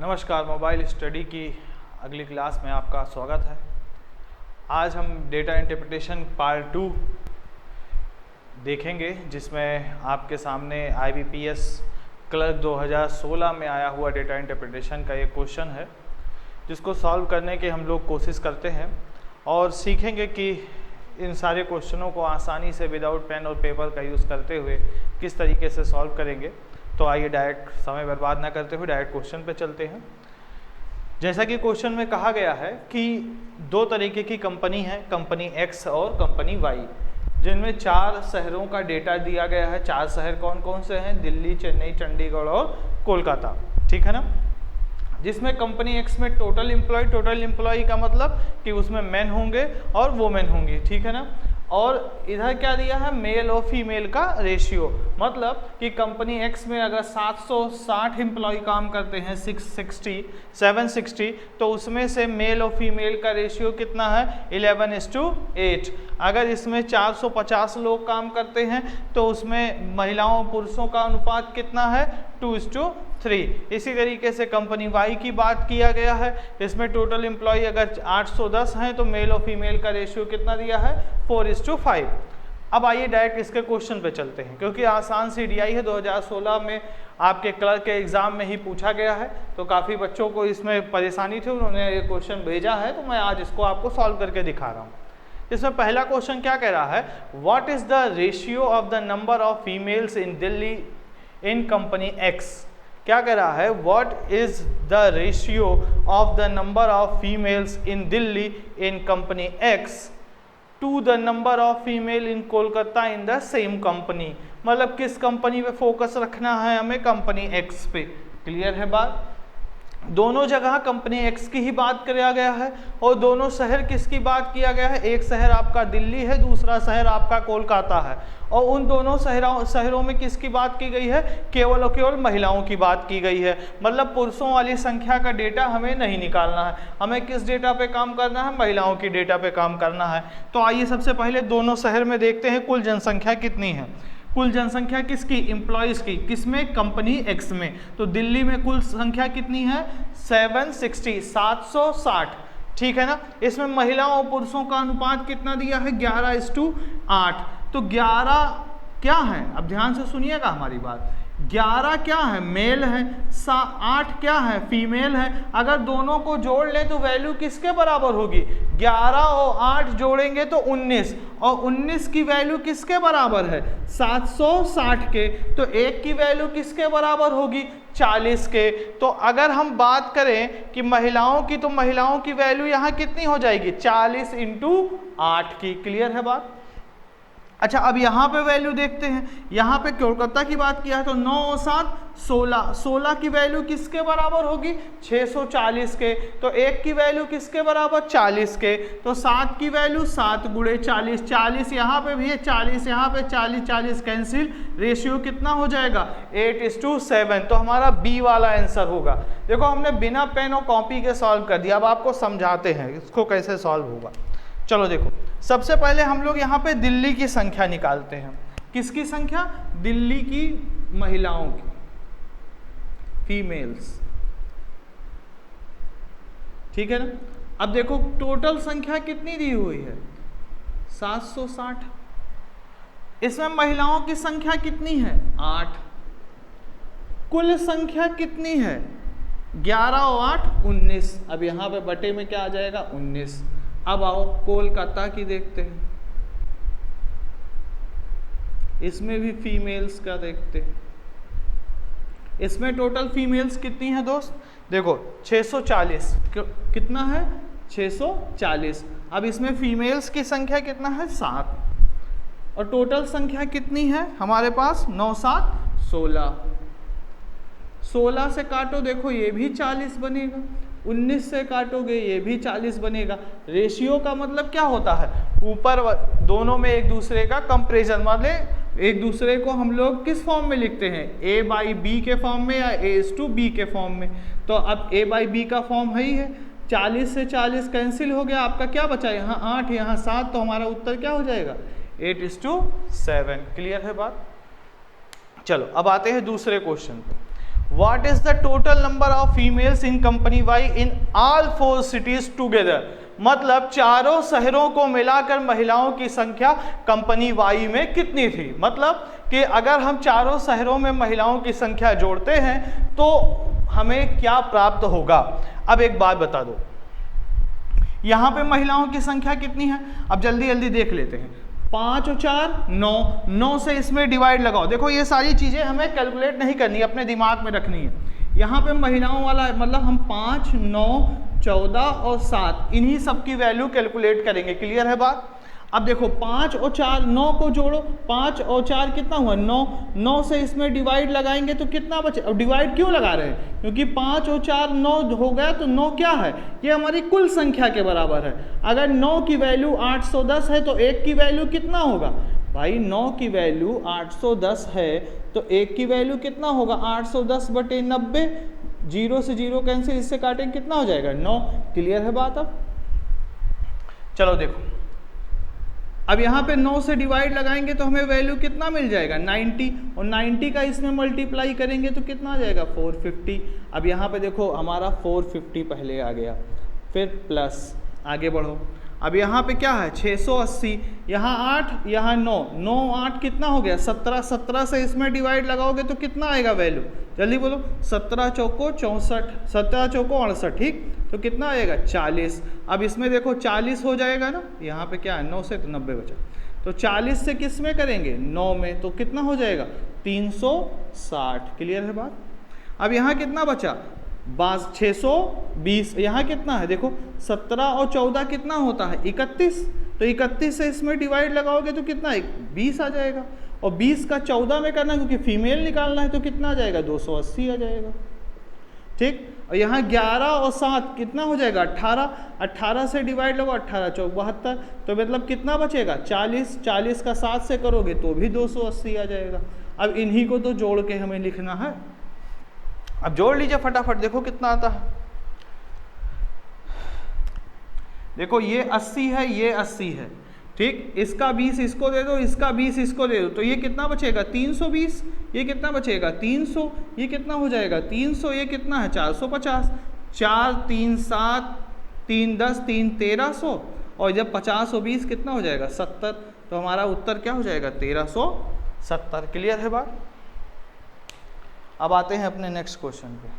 नमस्कार, mobile study की अगली क्लास में आपका स्वागत है। आज हम डेटा इंटरप्रिटेशन पार्ट 2 देखेंगे, जिसमें आपके सामने IBPS क्लर्क 2016 में आया हुआ डेटा इंटरप्रिटेशन का एक क्वेश्चन है, जिसको सॉल्व करने की हम लोग कोशिश करते हैं और सीखेंगे कि इन सारे क्वेश्चनों को आसानी से विदाउट पेन और पेपर का यूज़ करते हुए किस तरीके से सॉल्व करेंगे। तो आइए डायरेक्ट समय बर्बाद ना करते हुए डायरेक्ट क्वेश्चन पे चलते हैं। जैसा कि क्वेश्चन में कहा गया है कि दो तरीके की कंपनी है, कंपनी X और कंपनी Y, जिनमें 4 शहरों का डेटा दिया गया है। 4 शहर कौन कौन से हैं? दिल्ली, चेन्नई, चंडीगढ़ और कोलकाता, ठीक है ना। जिसमें कंपनी X में टोटल एम्प्लॉय का मतलब कि उसमें मेन होंगे और वोमेन होंगी, ठीक है ना। और इधर क्या दिया है? मेल और फीमेल का रेशियो, मतलब कि कंपनी X में अगर 760 एम्प्लॉय काम करते हैं, 760, तो उसमें से मेल और फीमेल का रेशियो कितना है? 11:8। अगर इसमें 450 लोग काम करते हैं तो उसमें महिलाओं और पुरुषों का अनुपात कितना है? 2:3। इसी तरीके से कंपनी Y की बात किया गया है, इसमें टोटल एम्प्लॉय अगर 810 हैं तो मेल और फीमेल का रेशियो कितना दिया है? 4:5। अब आइए डायरेक्ट इसके क्वेश्चन पे चलते हैं, क्योंकि आसान सी DI है, 2016 में आपके क्लर्क के एग्जाम में ही पूछा गया है, तो काफ़ी बच्चों को इसमें परेशानी थी, उन्होंने ये क्वेश्चन भेजा है, तो मैं आज इसको आपको सॉल्व करके दिखा रहा हूँ। इसमें पहला क्वेश्चन क्या कह रहा है? What is the ratio of the number of females in Delhi in company X? क्या कह रहा है? What is the ratio of the number of females in Delhi in company X to the number of female in Kolkata in the same company. मतलब किस company पे focus रखना है हमें? कंपनी X पे। क्लियर है बात? दोनों जगह कंपनी X की ही बात किया गया है और दोनों शहर किसकी बात किया गया है? एक शहर आपका दिल्ली है, दूसरा शहर आपका कोलकाता है, और उन दोनों शहरों में किसकी बात की गई है? केवल और केवल महिलाओं की बात की गई है। मतलब पुरुषों वाली संख्या का डेटा हमें नहीं निकालना है, हमें किस डेटा पे काम करना है? महिलाओं की डेटा पे काम करना है। तो आइए सबसे पहले दोनों शहर में देखते हैं कुल जनसंख्या कितनी है। कुल जनसंख्या किसकी? एम्प्लॉयज़ की। किसमें? कंपनी X में। तो दिल्ली में कुल संख्या कितनी है? 760, ठीक है ना। इसमें महिलाओं और पुरुषों का अनुपात कितना दिया है? 11:8। तो 11 क्या है? अब ध्यान से सुनिएगा हमारी बात। 11 क्या है? मेल है, 8 क्या है? फीमेल है। अगर दोनों को जोड़ लें तो वैल्यू किसके बराबर होगी? 11 और 8 जोड़ेंगे तो 19, और 19 की वैल्यू किसके बराबर है? 760 के। तो एक की वैल्यू किसके बराबर होगी? 40 के। तो अगर हम बात करें कि महिलाओं की, तो महिलाओं की वैल्यू यहाँ कितनी हो जाएगी? 40 × 8 की। क्लियर है बात? अच्छा, अब यहाँ पे वैल्यू देखते हैं। यहाँ पे कोलकाता की बात किया है तो 9 और 7 16, 16 की वैल्यू किसके बराबर होगी? 640 के। तो एक की वैल्यू किसके बराबर? 40 के। तो 7 की वैल्यू 7 × 40, 40 यहाँ पे भी है, 40 यहाँ पे, 40 40 कैंसिल। रेशियो कितना हो जाएगा? 8:7। तो हमारा B वाला आंसर होगा। देखो, हमने बिना पेन और कॉपी के सॉल्व कर दिया। अब आपको समझाते हैं इसको कैसे सॉल्व होगा। चलो देखो, सबसे पहले हम लोग यहाँ पे दिल्ली की संख्या निकालते हैं। किसकी संख्या? दिल्ली की महिलाओं की, फीमेल्स, ठीक है ना। अब देखो टोटल संख्या कितनी दी हुई है? 760। इसमें महिलाओं की संख्या कितनी है? 8। कुल संख्या कितनी है? 11 और 8 19। अब यहाँ पे बटे में क्या आ जाएगा? 19। अब आओ कोलकाता की देखते हैं, इसमें भी फीमेल्स का देखते हैं। इसमें टोटल फीमेल्स कितनी है दोस्त? देखो 640। कितना है? 640। अब इसमें फीमेल्स की संख्या कितना है? 7। और टोटल संख्या कितनी है हमारे पास? 9 7 16। 16 से काटो, देखो ये भी 40 बनेगा। 19 से काटोगे ये भी 40 बनेगा। रेशियो का मतलब क्या होता है? ऊपर दोनों में एक दूसरे का कंपैरिजन, मतलब एक दूसरे को हम लोग किस फॉर्म में लिखते हैं? A/B के फॉर्म में या A:B के फॉर्म में। तो अब A/B का फॉर्म है ही है। 40 से 40 कैंसिल हो गया, आपका क्या बचा? यहाँ 8 यहाँ 7, तो हमारा उत्तर क्या हो जाएगा? 8:7। क्लियर है बात? चलो अब आते हैं दूसरे क्वेश्चन पे। What is the total number of females in company Y in all 4 cities together, मतलब चारों शहरों को मिलाकर महिलाओं की संख्या कंपनी वाई में कितनी थी। मतलब कि अगर हम चारों शहरों में महिलाओं की संख्या जोड़ते हैं तो हमें क्या प्राप्त होगा। अब एक बात बता दो, यहाँ पे महिलाओं की संख्या कितनी है, अब जल्दी जल्दी देख लेते हैं। 5 और 4 9, 9 से इसमें डिवाइड लगाओ। देखो ये सारी चीज़ें हमें कैलकुलेट नहीं करनी है, अपने दिमाग में रखनी है। यहाँ पे महिलाओं वाला मतलब हम 5 9 14 और 7 इन्हीं सब की वैल्यू कैलकुलेट करेंगे। क्लियर है बात। अब देखो 5 और 4 9 को जोड़ो, 5 और 4 कितना हुआ 9, 9 से इसमें डिवाइड लगाएंगे तो कितना बचे। अब डिवाइड क्यों लगा रहे हैं, क्योंकि 5 और 4 9 हो गया तो 9 क्या है, ये हमारी कुल संख्या के बराबर है। अगर 9 की वैल्यू 810 है तो 1 की वैल्यू कितना होगा भाई, 9 की वैल्यू 810 है तो 1 की वैल्यू कितना होगा 810/90, 0 से 0 कैंसिल, इससे काटेंगे कितना हो जाएगा 9। क्लियर है बात। अब चलो देखो, अब यहाँ पे 9 से डिवाइड लगाएंगे तो हमें वैल्यू कितना मिल जाएगा 90, और 90 का इसमें मल्टीप्लाई करेंगे तो कितना आ जाएगा 450। अब यहाँ पे देखो हमारा 450 पहले आ गया, फिर प्लस आगे बढ़ो। अब यहाँ पे क्या है 680, यहाँ 8 यहाँ 9, 9 8 कितना हो गया 17, 17 से इसमें डिवाइड लगाओगे तो कितना आएगा वैल्यू, जल्दी बोलो। 17 चौको 64, 17 चौको 68, ठीक, तो कितना आएगा 40। अब इसमें देखो 40 हो जाएगा ना, यहाँ पे क्या है 9 से तो 90 बचा, तो 40 से किस में करेंगे 9 में, तो कितना हो जाएगा 360। क्लियर है बात। अब यहाँ कितना बचा 620, यहाँ कितना है देखो 17 और 14 कितना होता है 31, तो 31 से इसमें डिवाइड लगाओगे तो कितना 20 आ जाएगा, और 20 का 14 में करना क्योंकि फीमेल निकालना है तो कितना आ जाएगा 280 आ जाएगा, ठीक। और यहाँ 11 और 7 कितना हो जाएगा 18, 18 से डिवाइड लगाओ 18 चौक 72, तो मतलब कितना बचेगा 40, 40 का 7 से करोगे तो भी 280 आ जाएगा। अब इन्हीं को तो जोड़ के हमें लिखना है। अब जोड़ लीजिए फटाफट, देखो कितना आता है। देखो ये 80 है, ये 80 है, ठीक, इसका 20 इसको दे दो, इसका 20 इसको दे दो, तो ये कितना बचेगा 320, ये कितना बचेगा 300, ये कितना हो जाएगा 300, ये कितना है 450, 4 3 7 3 10 3 1300, और जब 50 और 20 कितना हो जाएगा 70, तो हमारा उत्तर क्या हो जाएगा 1370। क्लियर है बात। अब आते हैं अपने नेक्स्ट क्वेश्चन पे।